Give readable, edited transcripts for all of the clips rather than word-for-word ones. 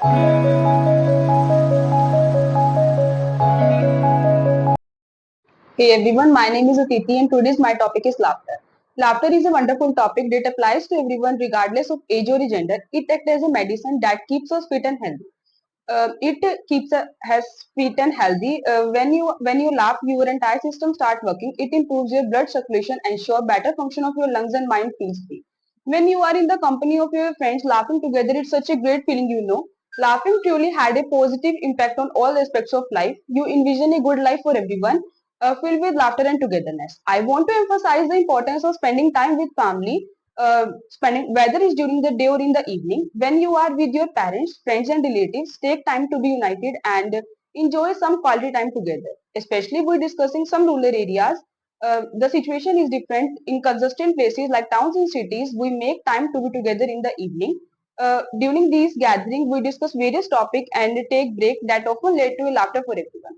Hey everyone, my name is Aditi and today's my topic is laughter. Laughter is a wonderful topic that applies to everyone regardless of age or gender. It acts as a medicine that keeps us fit and healthy. It keeps us fit and healthy. When you laugh, your entire system start working. It improves your blood circulation, ensure better function of your lungs and mind feels free. When you are in the company of your friends laughing together, it's such a great feeling. Laughing truly had a positive impact on all aspects of life. You envision a good life for everyone, filled with laughter and togetherness. I want to emphasize the importance of spending time with family, spending whether it's during the day or in the evening. When you are with your parents, friends, and relatives, take time to be united and enjoy some quality time together. Especially we're discussing some rural areas. The situation is different in consistent places like towns and cities. We make time to be together in the evening. During these gatherings, we discuss various topics and take break that often lead to laughter for everyone.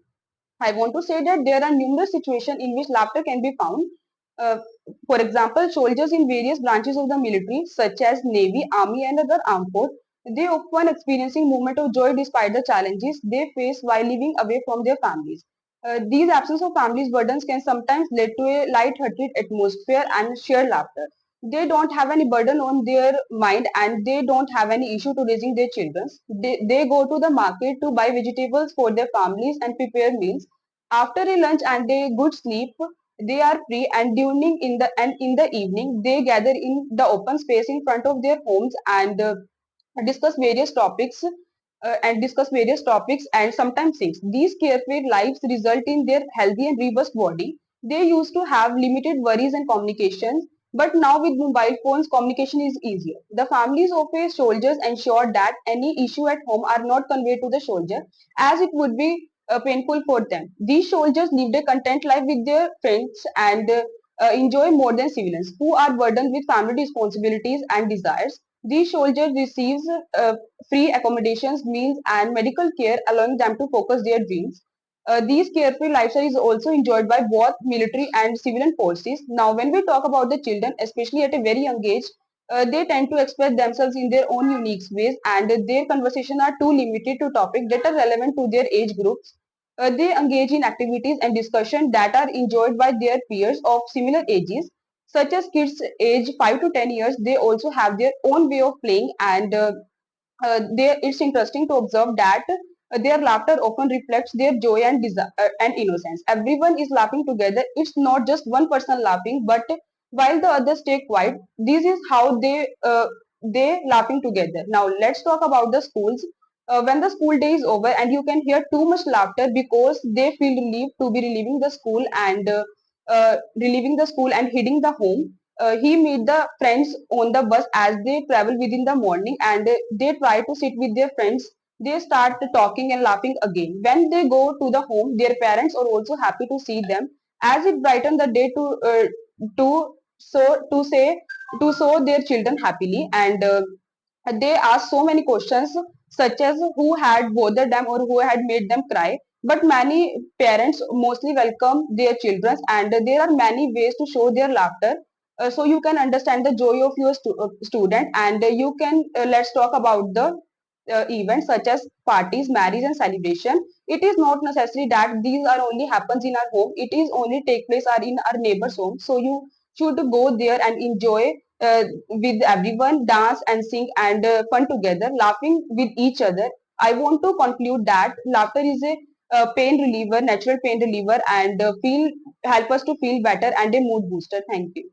I want to say that there are numerous situations in which laughter can be found. Uh, for example, soldiers in various branches of the military, such as Navy, Army, and other armed forces, they often experiencing moment of joy despite the challenges they face while living away from their families. These absence of families burdens can sometimes lead to a light-hearted atmosphere and shared laughter. They don't have any burden on their mind and they don't have any issue to raising their children. They go to the market to buy vegetables for their families and prepare meals. After a lunch and a good sleep, they are free and during in the evening they gather in the open space in front of their homes and discuss various topics and sometimes things. These carefree lives result in their healthy and robust body. They used to have limited worries and communications, but now with mobile phones, communication is easier. The families of a soldiers ensure that any issue at home are not conveyed to the soldier, as it would be painful for them. These soldiers lived a content life with their friends and enjoy more than civilians who are burdened with family responsibilities and desires. These soldiers receives free accommodations, meals, and medical care, allowing them to focus their dreams. These carefree lifestyle is also enjoyed by both military and civilian forces. Now, when we talk about the children, especially at a very young age, they tend to express themselves in their own unique ways, and their conversation are too limited to topics that are relevant to their age groups. They engage in activities and discussion that are enjoyed by their peers of similar ages, such as kids age 5 to 10 years. They also have their own way of playing and it's interesting to observe that their laughter often reflects their joy and and innocence. Everyone is laughing together. It's not just one person laughing, but while the others stay quiet. This is how they laughing together. Now let's talk about the schools. When the school day is over and you can hear too much laughter because they feel relieved to be relieving the school and heading the home. He meet the friends on the bus as they travel within the morning and they try to sit with their friends. They start talking and laughing again. When they go to the home, their parents are also happy to see them as it brighten the day to to say to show their children happily and they ask so many questions such as who had bothered them or who had made them cry, but many parents mostly welcome their children and there are many ways to show their laughter. So you can understand the joy of your student and you can let's talk about the events such as parties, marriage and celebration. It is not necessary that these are only happens in our home. It is only take place are in our neighbor's home. So you should go there and enjoy with everyone, dance and sing and fun together, laughing with each other. I want to conclude that laughter is a pain reliever, natural pain reliever, and feel help us to feel better and a mood booster. Thank you.